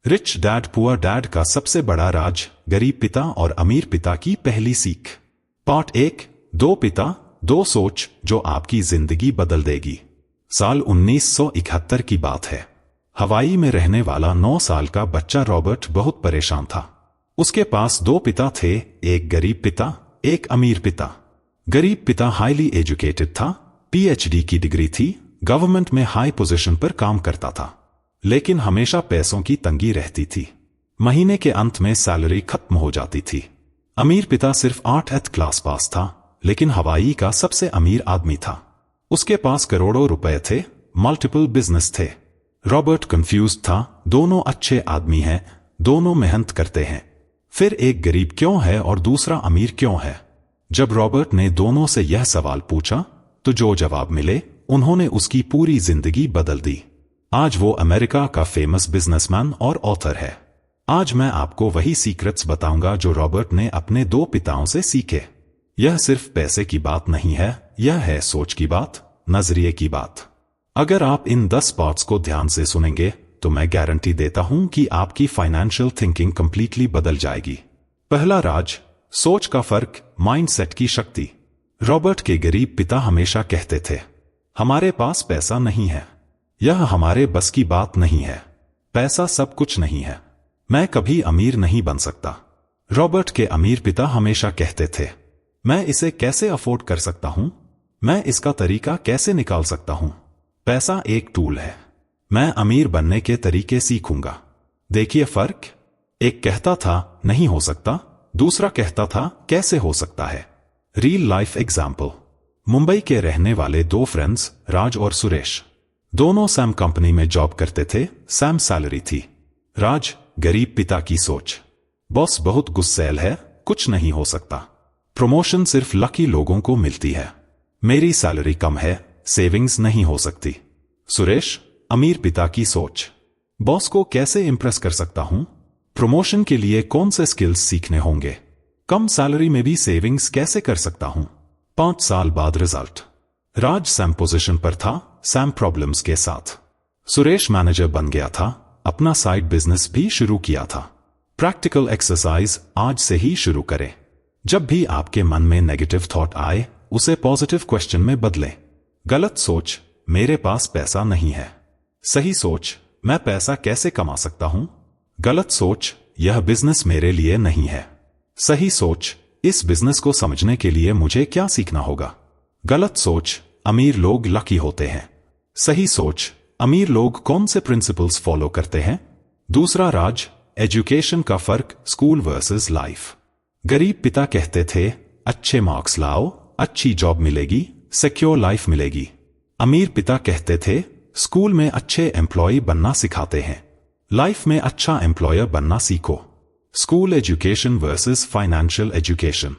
Rich dad poor dad का सबसे बड़ा राज, गरीब पिता और अमीर पिता की पहली सीख। पार्ट 1, दो पिता दो सोच जो आपकी जिंदगी बदल देगी। साल 1971 की बात है। हवाई में रहने वाला 9 साल का बच्चा रॉबर्ट बहुत परेशान था। उसके पास दो पिता थे, एक गरीब पिता, एक अमीर पिता। गरीब पिता हाईली एजुकेटेड था, पीएचडी की डिग्री थी, गवर्नमेंट में हाई पोजीशन पर काम करता था, लेकिन हमेशा पैसों की तंगी रहती थी। महीने के अंत में सैलरी खत्म हो जाती थी। अमीर पिता सिर्फ 8th क्लास पास था, लेकिन हवाई का सबसे अमीर आदमी था। उसके पास करोड़ों रुपए थे, मल्टीपल बिजनेस थे। रॉबर्ट कंफ्यूज था, दोनों अच्छे आदमी हैं, दोनों मेहनत करते हैं, फिर एक गरीब क्यों है और दूसरा अमीर क्यों है। जब रॉबर्ट ने दोनों से यह सवाल पूछा तो जो जवाब मिले उन्होंने उसकी पूरी जिंदगी बदल दी। आज वो अमेरिका का फेमस बिजनेसमैन और ऑथर है। आज मैं आपको वही सीक्रेट्स बताऊंगा जो रॉबर्ट ने अपने दो पिताओं से सीखे। यह सिर्फ पैसे की बात नहीं है, यह है सोच की बात, नजरिए की बात। अगर आप इन 10 पार्ट्स को ध्यान से सुनेंगे तो मैं गारंटी देता हूं कि आपकी फाइनेंशियल थिंकिंग कंप्लीटली बदल जाएगी। पहला राज, सोच का फर्क, माइंडसेट की शक्ति। रॉबर्ट के गरीब पिता हमेशा कहते थे, हमारे पास पैसा नहीं है, यह हमारे बस की बात नहीं है, पैसा सब कुछ नहीं है, मैं कभी अमीर नहीं बन सकता। रॉबर्ट के अमीर पिता हमेशा कहते थे, मैं इसे कैसे अफोर्ड कर सकता हूं, मैं इसका तरीका कैसे निकाल सकता हूं। पैसा एक टूल है, मैं अमीर बनने के तरीके सीखूंगा। देखिए फर्क, एक कहता था नहीं हो सकता, दूसरा कहता था कैसे हो सकता है। रियल लाइफ एग्जाम्पल, मुंबई के रहने वाले दो फ्रेंड्स राज और सुरेश, दोनों सैम कंपनी में जॉब करते थे। सैम सैलरी थी, राज गरीब पिता की सोच, बॉस बहुत गुस्सैल है, कुछ नहीं हो सकता, प्रमोशन सिर्फ लकी लोगों को मिलती है, मेरी सैलरी कम है, सेविंग्स नहीं हो सकती। सुरेश अमीर पिता की सोच, बॉस को कैसे इंप्रेस कर सकता हूं, प्रमोशन के लिए कौन से स्किल्स सीखने होंगे, कम सैलरी में भी सेविंग्स कैसे कर सकता हूं। 5 साल बाद रिजल्ट, राज सैम पोजीशन पर था, सैम प्रॉब्लम्स के साथ। सुरेश मैनेजर बन गया था, अपना साइड बिजनेस भी शुरू किया था। प्रैक्टिकल एक्सरसाइज आज से ही शुरू करें। जब भी आपके मन में नेगेटिव थॉट आए उसे पॉजिटिव क्वेश्चन में बदलें। गलत सोच, मेरे पास पैसा नहीं है। सही सोच, मैं पैसा कैसे कमा सकता हूं। गलत सोच, यह बिजनेस मेरे लिए नहीं है। सही सोच, इस बिजनेस को समझने के लिए मुझे क्या सीखना होगा। गलत सोच, अमीर लोग लकी होते हैं। सही सोच, अमीर लोग कौन से प्रिंसिपल्स फॉलो करते हैं। दूसरा राज, एजुकेशन का फर्क, स्कूल वर्सेस लाइफ। गरीब पिता कहते थे, अच्छे मार्क्स लाओ, अच्छी जॉब मिलेगी, सिक्योर लाइफ मिलेगी। अमीर पिता कहते थे, स्कूल में अच्छे एम्प्लॉय बनना सिखाते हैं, लाइफ में अच्छा एम्प्लॉयर बनना सीखो। School education versus financial education.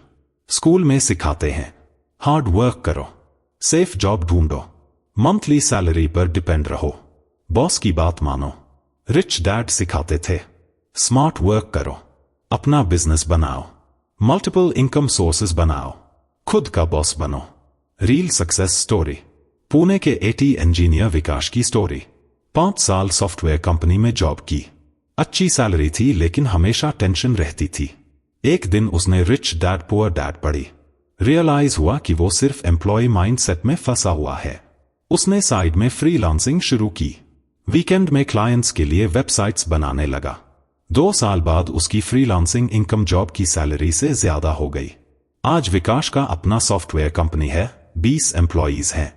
School में सिखाते हैं हार्ड वर्क करो, सेफ जॉब ढूंढो, मंथली सैलरी पर डिपेंड रहो, बॉस की बात मानो। रिच डैड सिखाते थे स्मार्ट वर्क करो, अपना बिजनेस बनाओ, मल्टीपल इनकम सोर्सेज बनाओ, खुद का बॉस बनो। रियल सक्सेस स्टोरी, पुणे के IT इंजीनियर विकास की स्टोरी। 5 साल सॉफ्टवेयर कंपनी में जॉब की, अच्छी सैलरी थी लेकिन हमेशा टेंशन रहती थी। एक दिन उसने रिच डैड पुअर डैड पढ़ी, रियलाइज हुआ कि वो सिर्फ एम्प्लॉय माइंडसेट में फंसा हुआ है। उसने साइड में फ्रीलांसिंग शुरू की, वीकेंड में क्लाइंट्स के लिए वेबसाइट्स बनाने लगा। 2 साल बाद उसकी फ्रीलांसिंग इनकम जॉब की सैलरी से ज्यादा हो गई। आज विकास का अपना सॉफ्टवेयर कंपनी है, 20 एम्प्लॉयज हैं।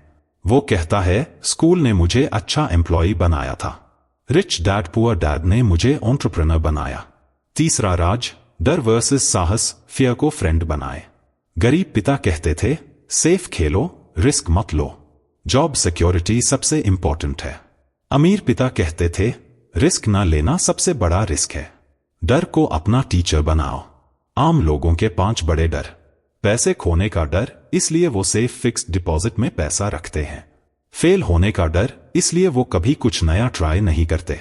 वो कहता है, स्कूल ने मुझे अच्छा एम्प्लॉय बनाया था, रिच डैड पुअर डैड ने मुझे एंटरप्रेन्योर बनाया। तीसरा राज, डर वर्सेस साहस, फियर को फ्रेंड बनाए। गरीब पिता कहते थे, सेफ खेलो, रिस्क मत लो, जॉब सिक्योरिटी सबसे इंपॉर्टेंट है। अमीर पिता कहते थे, रिस्क ना लेना सबसे बड़ा रिस्क है, डर को अपना टीचर बनाओ। आम लोगों के 5 बड़े डर। पैसे खोने का डर, इसलिए वो सेफ फिक्स्ड डिपॉजिट में पैसा रखते हैं। फेल होने का डर, इसलिए वो कभी कुछ नया ट्राई नहीं करते।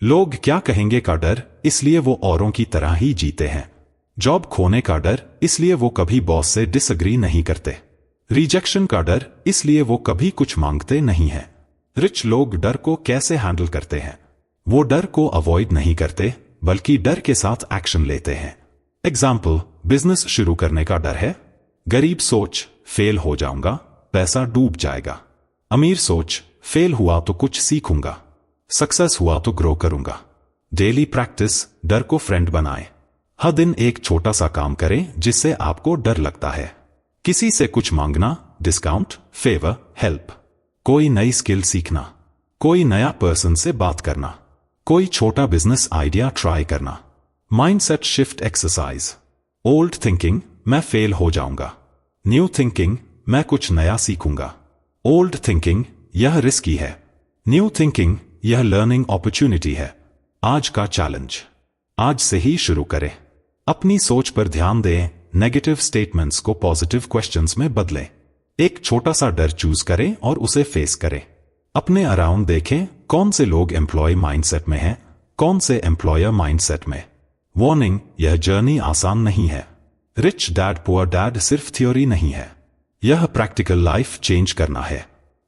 लोग क्या कहेंगे का डर, इसलिए वो औरों की तरह ही जीते हैं। जॉब खोने का डर, इसलिए वो कभी बॉस से डिसएग्री नहीं करते। रिजेक्शन का डर, इसलिए वो कभी कुछ मांगते नहीं हैं। रिच लोग डर को कैसे हैंडल करते हैं। वो डर को अवॉइड नहीं करते बल्कि डर के साथ एक्शन लेते हैं। एग्जाम्पल, बिजनेस शुरू करने का डर है। गरीब सोच, फेल हो जाऊंगा, पैसा डूब जाएगा। अमीर सोच, फेल हुआ तो कुछ सीखूंगा, सक्सेस हुआ तो ग्रो करूंगा। डेली प्रैक्टिस, डर को फ्रेंड बनाए। हर दिन एक छोटा सा काम करें जिससे आपको डर लगता है। किसी से कुछ मांगना, डिस्काउंट, फेवर, हेल्प। कोई नई स्किल सीखना, कोई नया पर्सन से बात करना, कोई छोटा बिजनेस आइडिया ट्राई करना। Mindset shift exercise. Old thinking, मैं फेल हो जाऊंगा। न्यू थिंकिंग, मैं कुछ नया सीखूंगा। ओल्ड थिंकिंग, यह रिस्की है। न्यू थिंकिंग, यह लर्निंग अपॉर्चुनिटी है। आज का चैलेंज, आज से ही शुरू करें। अपनी सोच पर ध्यान दें, नेगेटिव स्टेटमेंट्स को पॉजिटिव क्वेश्चंस में बदलें। एक छोटा सा डर चूज करें और उसे फेस करें। अपने अराउंड देखें, कौन से लोग एम्प्लॉय माइंडसेट में हैं, कौन से एम्प्लॉयर माइंडसेट में। वार्निंग, यह जर्नी आसान नहीं है। रिच डैड पुअर डैड सिर्फ थ्योरी नहीं है, यह प्रैक्टिकल लाइफ चेंज करना है।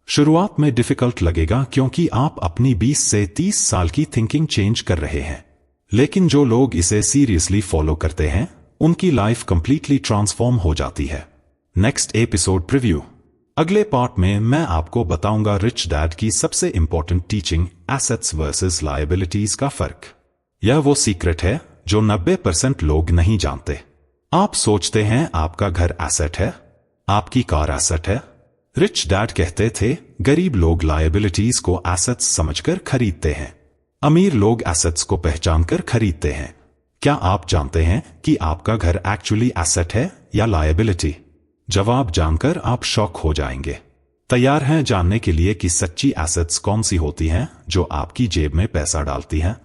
शुरुआत में डिफिकल्ट लगेगा क्योंकि आप अपनी 20 से 30 साल की थिंकिंग चेंज कर रहे हैं, लेकिन जो लोग इसे सीरियसली फॉलो करते हैं उनकी लाइफ कंप्लीटली ट्रांसफॉर्म हो जाती है। Next episode preview. अगले पार्ट में मैं आपको बताऊंगा रिच डैड की सबसे important teaching, assets versus liabilities का फर्क। यह वो सीक्रेट है जो 90% लोग नहीं जानते। आप सोचते हैं आपका घर एसेट है, आपकी कार एसेट है। रिच डैड कहते थे गरीब लोग लायबिलिटीज को एसेट्स समझकर खरीदते हैं, अमीर लोग एसेट्स को पहचानकर खरीदते हैं। क्या आप जानते हैं कि आपका घर एक्चुअली एसेट है या लायबिलिटी? जवाब जानकर आप शॉक हो जाएंगे। तैयार हैं जानने के लिए कि सच्ची एसेट्स कौन सी होती हैं जो आपकी जेब में पैसा डालती हैं?